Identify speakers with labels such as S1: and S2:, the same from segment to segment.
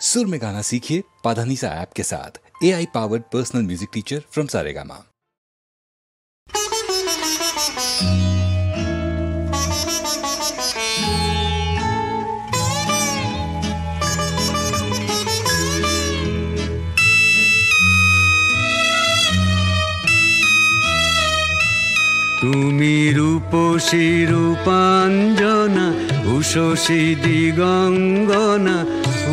S1: सुर में गाना सीखिए पाधानीसा ऐप के साथ। AI powered personal music teacher from Saregama.
S2: তুমি রূপসী রূপাঞ্জনা উষসী দিগঙ্গনা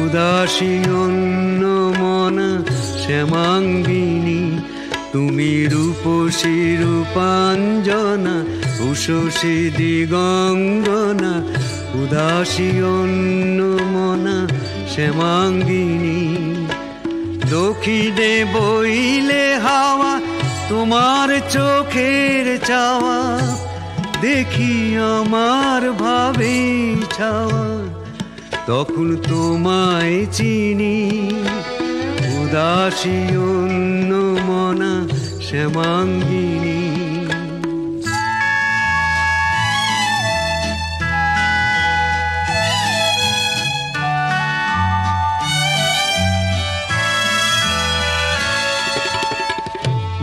S2: উদাসী অন্নমনা শ্যামাঙ্গিনী। তুমি রূপসী রূপাঞ্জনা উষসী দিগঙ্গনা উদাসী অন্নমনা শ্যামাঙ্গিনী। দক্ষিণে বইলে হাওয়া তোমার চোখের চাওয়া দেখি আমার ভাবে ছাওয়া, তখন তোমায় চিনি উদাসী অন্নমনা শ্যামাঙ্গিনী।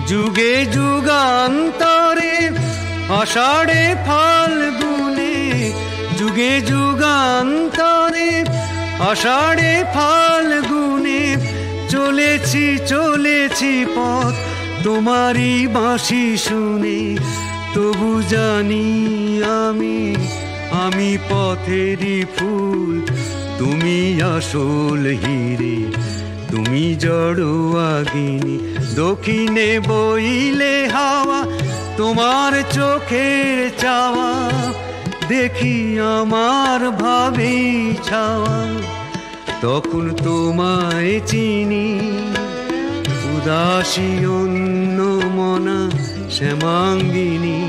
S2: যুগে যুগান্তরে আষাঢ়ে ফাল্গুনে, যুগে যুগান্তরে আষাঢ়ে ফাল্গুনে চলেছি চলেছি পথ তোমারই বাঁশি শুনে। তবু জানি আমি পথেরই ফুল, তুমি আসল হিরে, তুমি জড়োয়াগিনী। দক্ষিণে বইলে হাওয়া তোমার চোখের চাওয়া দেখি আমার ভাবে ছাওয়া, তখন তোমায় চিনি উদাসী অন্নমনা শ্যামাঙ্গিনী।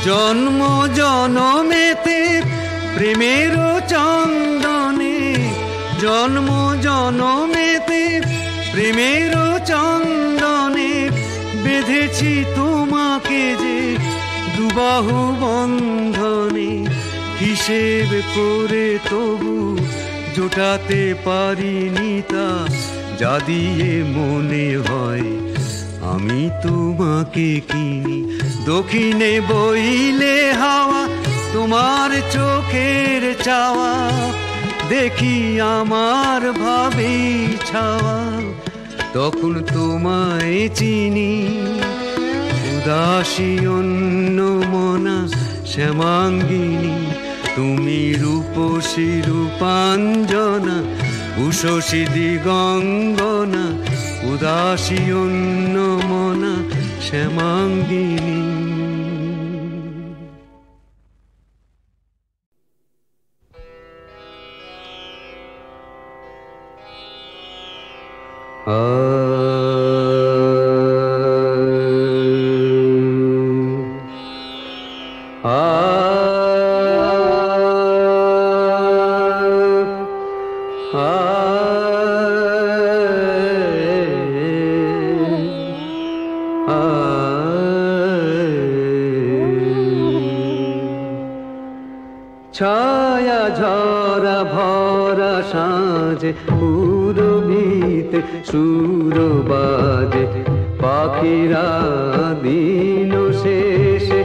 S2: জন্ম জনমেতে প্রেমের চন্দনে, জন্ম জনমেতে প্রেমের চন্দনে বেঁধেছি তোমাকে যে দুবাহু বন্ধনে। হিসেব করে তবু জোটাতে পারিনি তা, যা দিয়ে মনে হয় আমি তোমাকে কিনি। দক্ষিণে বইলে হাওয়া তোমার চোখের চাওয়া দেখি আমার ভাবে ছাওয়া, তখন তোমায় চিনি উদাসী অন্নমনা শ্যামাঙ্গিনী। তুমি রূপসী রূপাঞ্জনা উষসী দিগঙ্গনা উদাসী অন্নমনা শ্যামাঙ্গিনী। ছায়া ঝরা ভরা সাঁঝে পুরবিতে সুর বাজে, পাখিরা দিন শেষে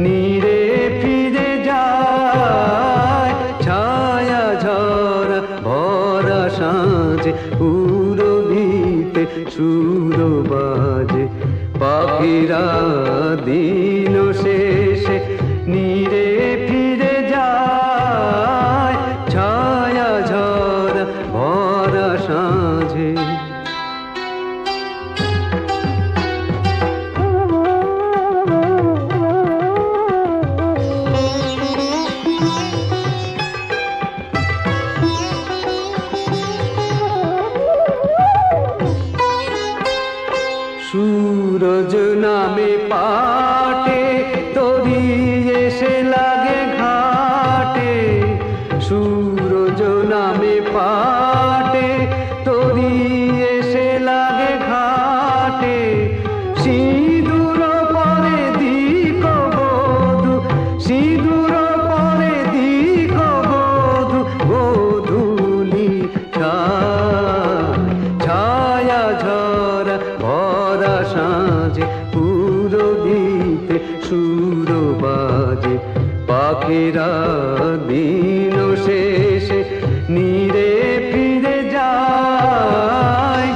S2: নীরে ফিরে যায়। ছায়া ঝরা ভরা সাঁঝে পুরবিতে সুর বাজে, পাখিরা দিন শেষে নীরে ফিরে যায়। ছায়া ঝরা ভরা সাঁঝে সূরজ নামে পাটে তরি এসে লাগে ঘাটে, সূরজ নামে পাটে তরি এসে লাগে ঘাটে। ঝরা ভরা সাঁঝে পুরবীতে সুর বাজে পাখিরা দিন শেষে নীরে ফিরে যায়।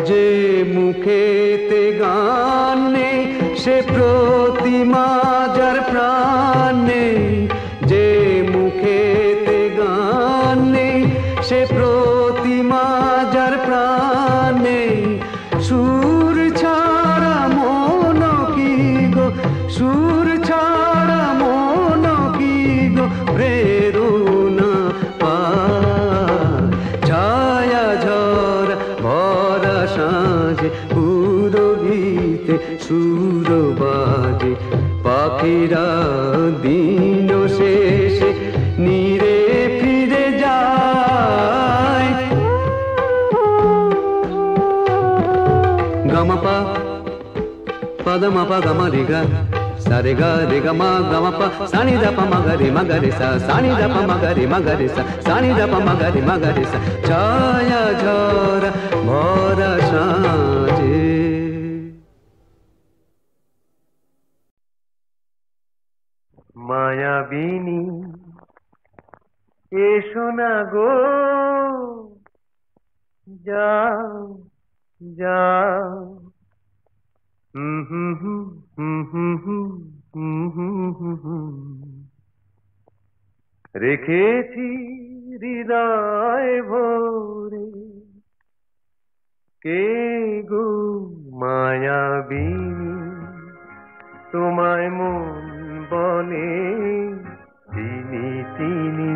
S2: যে মুখেতে গান নেই সে প্রতিমা যার প্রাণ নেই, যে মুখেতে গান নেই সে প্রতিমা যার প্রাণ নেই। সুর ছাড়া মন কি গো, সুর ছাড়া মন কি গো প্রেরণা পায়। ছায়া ঝরা ভরা সাঁঝে পুরবীতে সুর বাজে পাখিরা দিন শেষে নীরে ফিরে যায়। গামাপা পাদমাপা গামা রে গা সারে গা রে গামা গামাপা সানি দাপা মাগারে সা সানি দাপা মাগারে সা সানি দাপা মাগারে সা। ছায়া ঝরা ভরা সাঁঝে।
S3: মায়াবিনী এসো না গো, যাও যাও। রেখেছি হৃদয় ভরে কে গো মায়াবিনী, তোমায় মন বলে তিনি তিনি।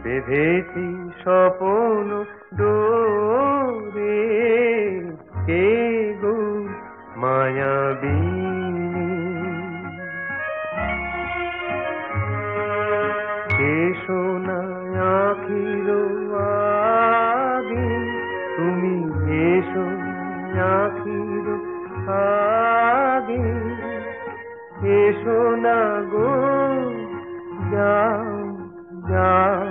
S3: বেঁধেছি স্বপ্ন ডোরে কে গো মায়াবিনী। এসো না আখির আগে, তুমি এসো আখির আগে। এসো না গো, যাও যাও।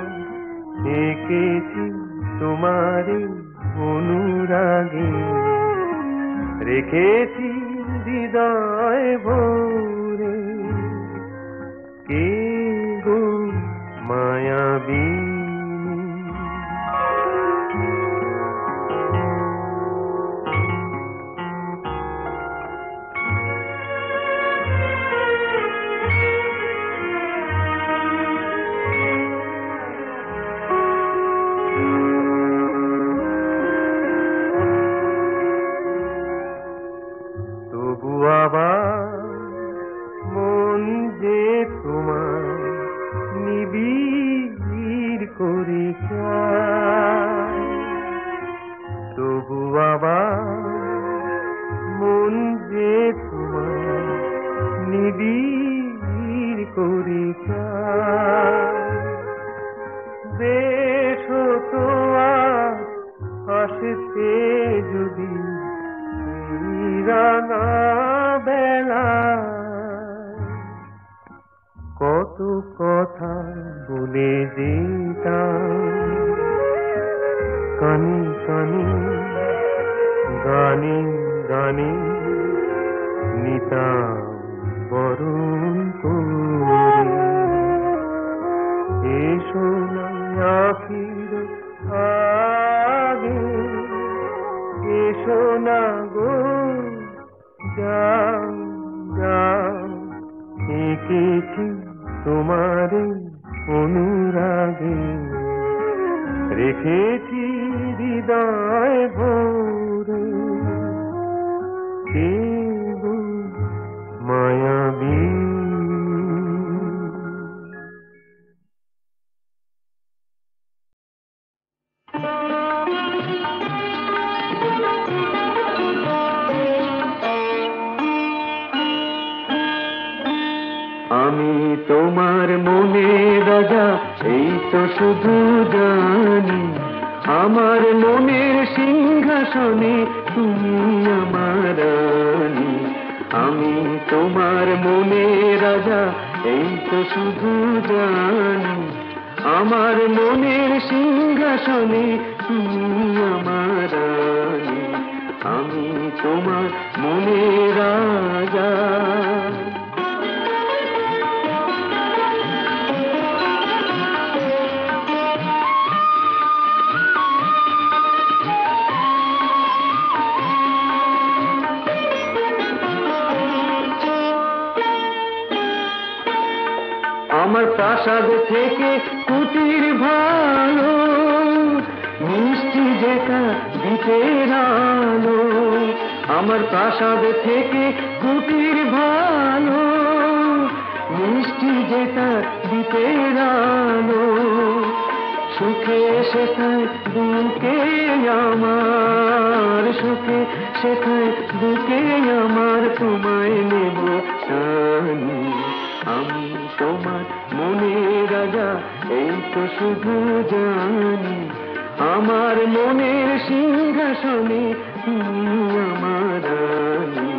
S3: এঁকেছি তোমারে অনুরাগে, রেখেছি হৃদয় ভরে কে গো মায়াবিনী। মন যে তোমার নিবিড় করে চায়, তবু আবার মন যে তোমার নিবিড় করে চায়। বেশ তো আসতে যদি রাঙা বেলা, কত কথা বলে যেতাম কানে কানে গানে গানে নিতাম বরণ করে। এসো না আখির আগে, এসো না গো, যাও যাও। এঁকেছি তোমারে অনুরাগে, রেখেছি হৃদয় ভরে কে গো মায়াবিনী।
S2: আমি তোমার মনে রাজা, এই তো শুধু জানি আমার মনের সিংহাসনে তুমি আমার রানী। আমি তোমার মনের রাজা, এই তো শুধু জানি আমার মনের সিংহাসনে তুমি আমার রানী। আমি তোমার মনের রাজা। আমার প্রাসাদ থেকে কুটির ভালো, মিষ্টি যেটা দ্বীপের আলো। আমার প্রাসাদ থেকে কুটির ভালো, মিষ্টি যেটা দ্বীপের আলো। সুখে সেথায় বুকে আমার, সুখে সেথায় বুকে আমার তোমায় নেব সানি। আমি তোমার মনের রাজা, এই তো শুধু জানি আমার মনের সিংহাসনে তুমি আমার রানী।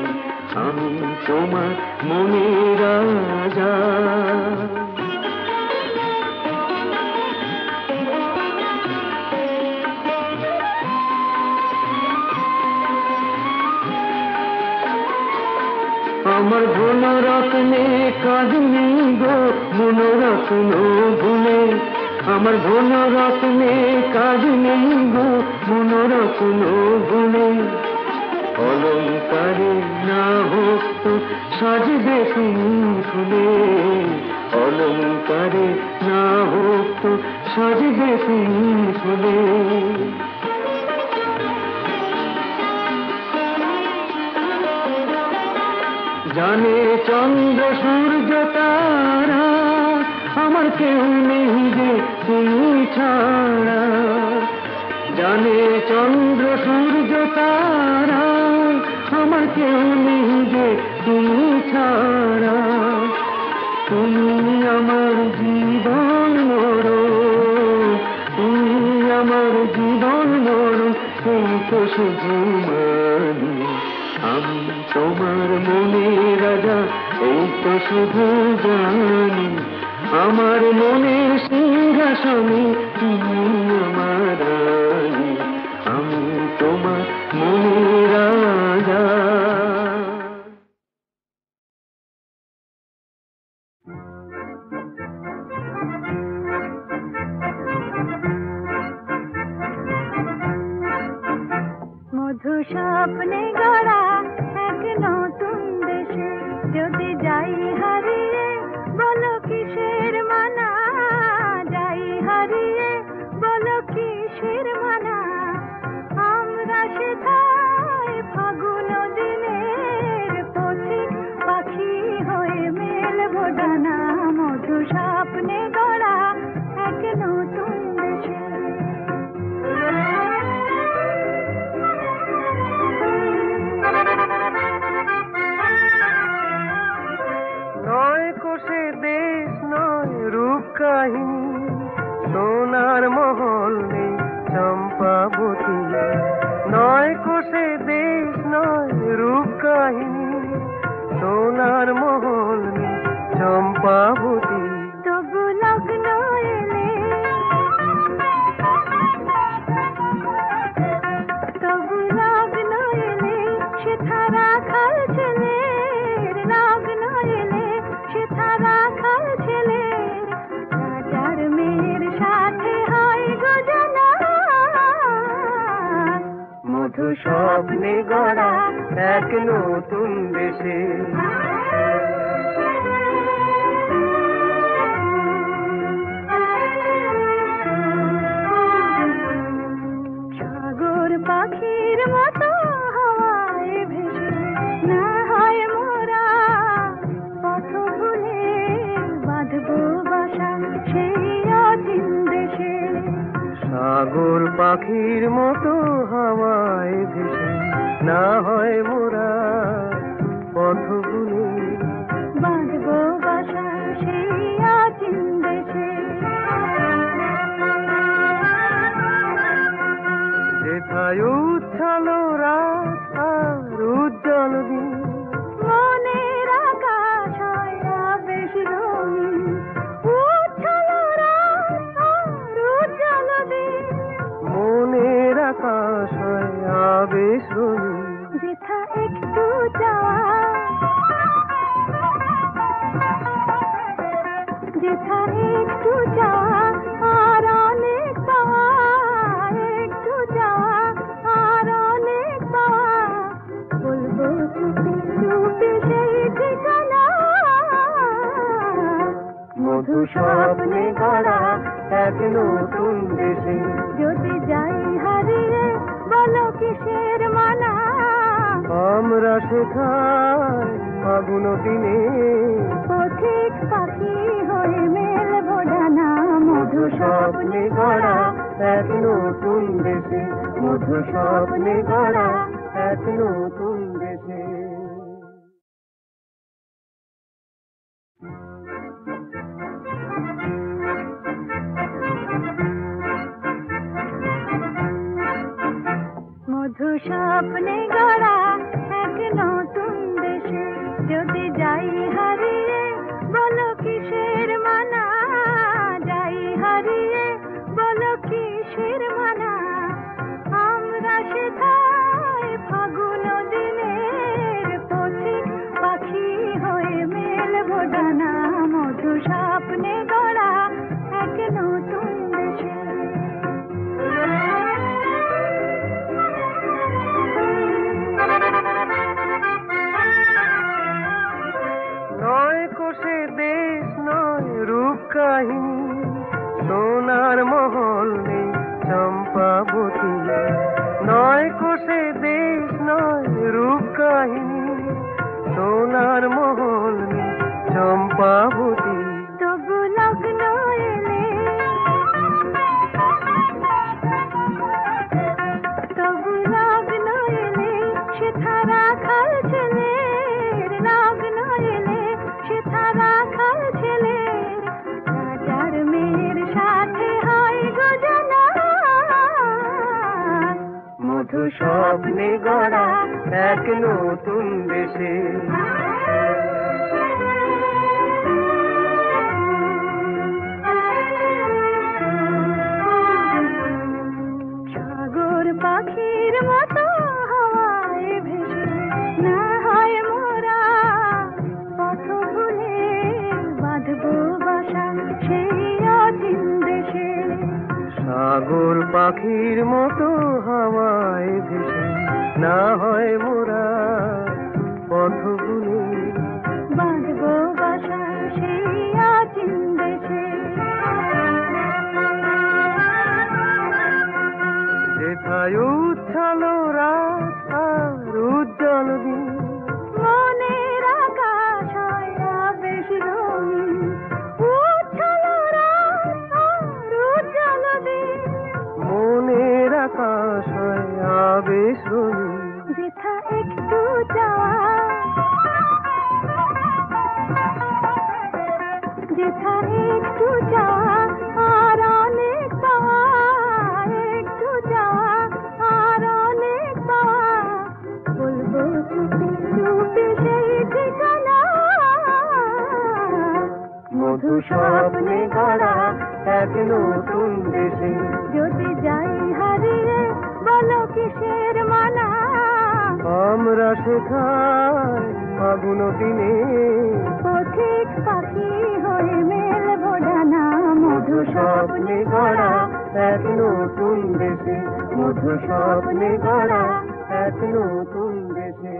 S2: আমি তোমার মনের রাজা। আমার ধনরত্নে কাজ নেই গো মনোরত্ন ভুলে। আমার ধনরত্নে কাজ নেই গো মনোরত্ন ভুলে। অলঙ্কারে না হোক তো সাজবে তুমি ফুলে। অলঙ্কারে না হোক তো সাজবে তুমি ফুলে। জানে চন্দ্র সূর্য তারা আমার কেউ নেই যে তুমি ছাড়া। জানে চন্দ্র সূর্য তারা আমার কেউ নেই যে তুমি ছাড়া। তুমি আমার জীবন মরণ, তুমি আমার জীবন মরণ, এই তো শুধু মানি। আমি তোমার মনের রাজা, এই তো শুধু জানি আমার মনের সিংহাসনে তুমি আমার রানী। আমি তোমার মনের রাজা।
S4: মধু স্বপ্নে গড়া এক নতুন দেশে যদি যাই হারিয়ে, বলো কিসের মানা? যাই হারিয়ে, বলো কিসের মানা? আমরা সেথায় ফাগুন দিনের পথিক পাখি হয়ে মেলবো ডানা। মধু স্বপ্নে গড়া এক নতুন দেশে।
S3: নয় কোষে দেশ নয় রূপ কাহিনী, সোনার মহল নেই চম্পাবতী। নয় কোষে দেশ নয় রূপ কাহিনী, সোনার মহল নেই চম্পাবতী।
S4: তবু লগ্ন এলে, তবু লগ্ন এলে সেথা রাখাল ছেলের। লগ্ন এলে সেথা রাখাল ছেলের। রাজার মেয়ের সাথে হয় গো জানা।
S3: মধু স্বপ্নে গড়া এক নতুন দেশে।
S4: সাগর পাখির মতো হাওয়ায় ভেসে না হয় মোরা পথ ভুলে বাঁধবো বাসা সেই অচিন দেশে।
S3: সাগর পাখির মতো হাওয়ায় ভেসে না হয় মোরা পথ ভুলে
S4: বাঁধবো বাসা সেই অচিন দেশে।
S3: উচ্ছালো রাত আর উজ্জ্বল দিন,
S4: মনের আকাশ হয় আবেশ রঙিন, উচ্ছলো রাত আর উজ্জ্বল দিন,
S3: মনের আকাশ হয় আবেশ রঙিন।
S4: যেথা একটু যাওয়া, যেথা একটু যাওয়া আর অনেক পাওয়া, একটু যাওয়া আর অনেক পাওয়া, বলবো চুপি চুপি সেই ঠিকানা।
S3: মধু স্বপ্নে গড়া এক নতুন দেশে,
S4: যদি যাই হারিয়ে বলো কিসের মানা,
S3: আমরা শেখাই ফাগুন দিনে,
S4: পথিক পাখি হয়ে মেলবো ডানা। মধু
S3: স্বপ্নে গড়া এক নতুন দেশে, মধু স্বপ্নে গড়া এক নতুন দেশে।
S4: মধু স্বপ্নে গড়া এক নতুন দেশে, যদি যাই হারিয়ে বলো কিসের মানা, যাই হারিয়ে বলো কিসের মানা, আমরা সেথায় ফাগুন দিনের পথিক পাখি হয়ে মেলবো ডানা। মধু স্বপ্নে গড়া এক নতুন দেশে।
S3: নয় কোষে দেশ নয় রূপ কাহিনী, সোনার মহল নেই চম্পাবতী। নয় কোষে দেশ নয় রূপ কাহিনী, সোনার মহল নেই চম্পাবতী।
S4: তবু লগ্ন এলে, তবু লগ্ন এলে সেথা রাখাল ছেলের, লগ্ন এলে সেথা রাখাল ছেলের, রাজার মেয়ের সাথে হয় গোজানা।
S3: মধু স্বপ্নে গড়া এক নতুন দেশে,
S4: সাগর পাখির মতো হাওয়ায় ভেসে না হয় মোরা, পথ ভুলে বাঁধবো বাসা সেই অচিন দেশে।
S3: সাগর পাখির মতো হাওয়ায় ভেসে না হয় মোরা, পথ ভুলে
S4: বাঁধবো বাসা সেই অচিন দেশে।
S3: যেথায় উচ্ছালো রাত আর উজ্জ্বল দিন,
S4: মনের আকাশ হয় আবেশ রঙিন, উচ্ছলো রাত আর উজ্জ্বল দিন,
S3: মনের আকাশ হয় আবেশ রঙিন।
S4: যেথা একটু যাওয়া, যেথা একটু যাওয়া আর অনেক পাওয়া, একটু যাওয়া আর অনেক পাওয়া, বলবো চুপি চুপি সেই ঠিকানা।
S3: মধু স্বপ্নে গড়া এক নতুন দেশে,
S4: যদি যাই হারিয়ে বলো কিসের মানা,
S3: আমরা শেখাই ফাগুন দিনে,
S4: পথিক পাখি হয়ে মেলবো ডানা। মধু
S3: স্বপ্নে গড়া এক নতুন দেশে, মধু স্বপ্নে গড়া এক নতুন দেশে।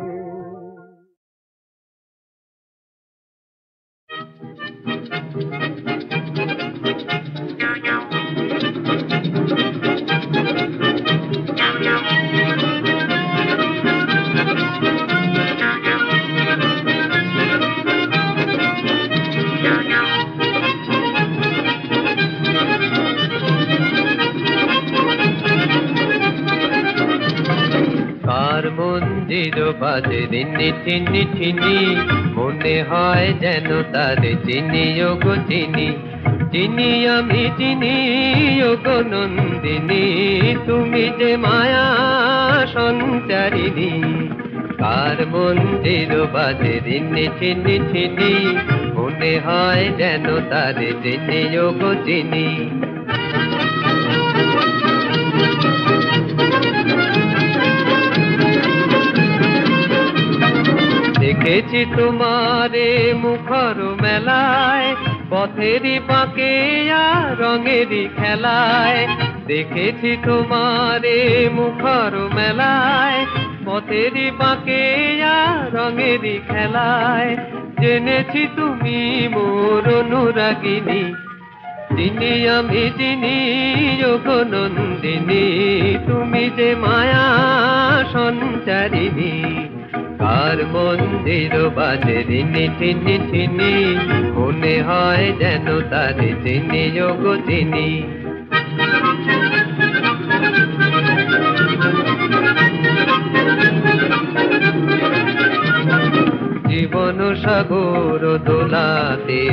S2: কার মন্দির বাজে রিনি ঠিনি ঠিনি, মনে হয় যেন তারে চিনি ও গো চিনি। চিনি আমি চিনি ওগো নন্দিনী, তুমি যে মায়া সঞ্চারিণী। কার মন্দির বাজে রিনি চিনি চিনি, মনে হয় যেন তারে চিনি ওগো চিনি। দেখেছি তোমারে মুখর মেলায়, পথেরই বাঁকে আর রঙেরই খেলায়। দেখেছি তোমারে মুখর মেলায়, পথেরই বাঁকে আর রঙেরই খেলায়। জেনেছি তুমি মোর অনুরাগিনী, চিনি আমি চিনি ওগো নন্দিনী, তুমি যে মায়া সঞ্চারিণী। কার মন্দির বাজে রিনি চিনি চিনি, মনে হয় যেন তারে চিনি ওগো চিনি। জীবন সাগর দোলাতে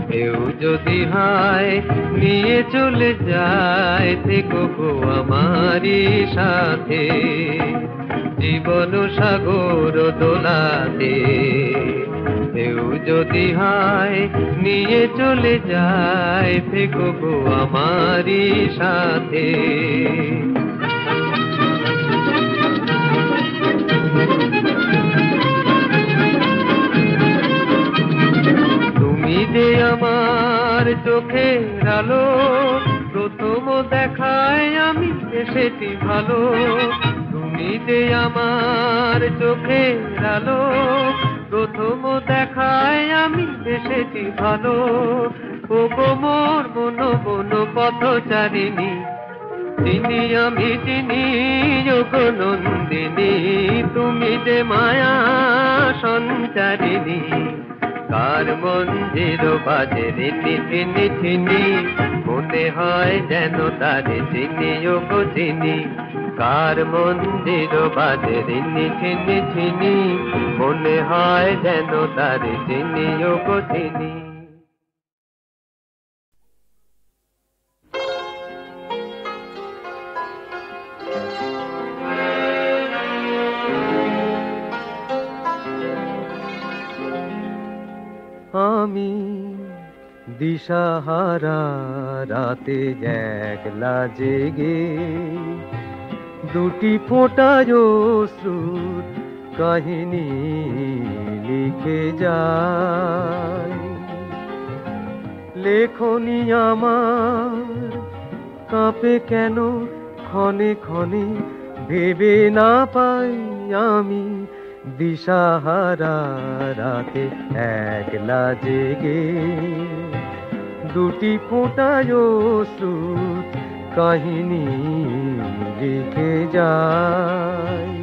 S2: কেউ যদি হায় নিয়ে চলে যায়, থেকো গো আমারই সাথে। জীবন সাগর দোলাতে কেউ যদি হায় নিয়ে চলে যায়, থেকো গো আমারই সাথে। তুমি যে আমার চোখের আলো, প্রথম দেখায় আমি এসেছি ভালো। তুমি যে আমার চোখের আলো, প্রথম দেখায় আমি এসেছি ভালো। ওগো মোর মন মন পথচারিণী, চিনি আমি চিনি ওগো নন্দিনী, তুমি যে মায়া সঞ্চারিণী। কার মন্দির বাজে রিনি চিনি চিনি, মনে হয় যেন তারে চিনি ওগো চিনি। কার মন্দির বাজে রিনি চিনি চিনি, মনে হয় যেন তারে চিনি ওগো চিনি। আমি দিশাহারা রাতে একলা জেগে, দুটি ফোঁটায় অশ্রুর কাহিনী লিখে যায়। লেখনি আমার কাঁপে কেন ক্ষণে ক্ষণে, ভেবে না পাই আমি দিশাহারা রাতে একলা জেগে, দুটি ফোঁটায় অশ্রুর কাহিনী লিখে যায়।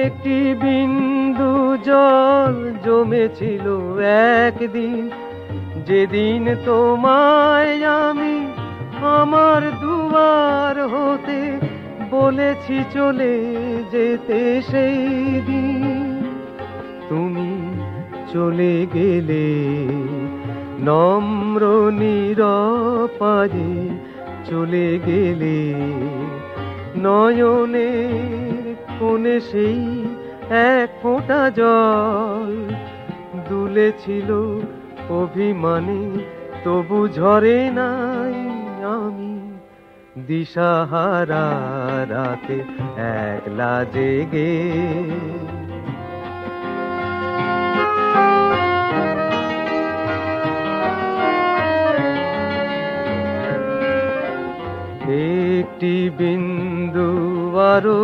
S2: একটি বিন্দু জল জমেছিল একদিন, যেদিন তোমায় আমি আমার দুয়ার হতে বলেছি চলে যেতে। সেই দিন তুমি চলে গেলে নম্র নিরপায়ে, চলে গেলে নয়নের কোণে সেই এক ফোঁটা জল দুলেছিল অভিমানে, তবু ঝরে নাই আমি দিশাহারা রাতে একলা জেগে। একটি বিন্দু আরো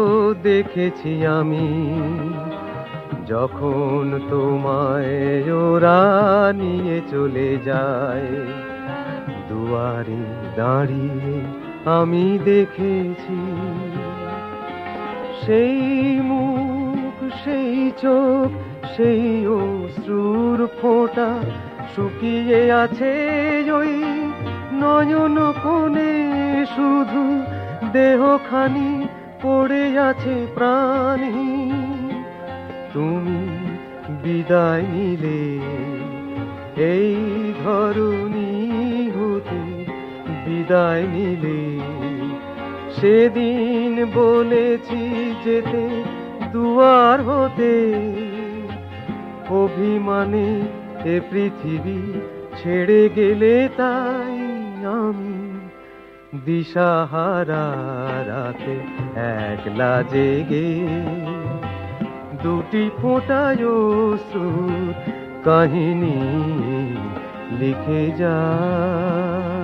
S2: দেখেছি আমি, যখন তোমায় ওরা নিয়ে চলে যায়। দুয়ারে দাঁড়িয়ে আমি দেখেছি সেই মুখ, সেই চোখ, সেই অশ্রুর ফোঁটা শুকিয়ে আছে ওই নয়ন কোণে
S3: শুধু দেহখানি পড়ে আছে প্রাণহীন। তুমি বিদায় নিলে এই ধরণী হতে, বিদায় নিলে সেদিন বলেছি যেতে দুয়ার হতে। অভিমানে এ পৃথিবী ছেড়ে গেলে তাই আমি দিশাহারা রাতে একলা জেগে দুটি ফোঁটায় অশ্রুর কাহিনী লিখে যায়।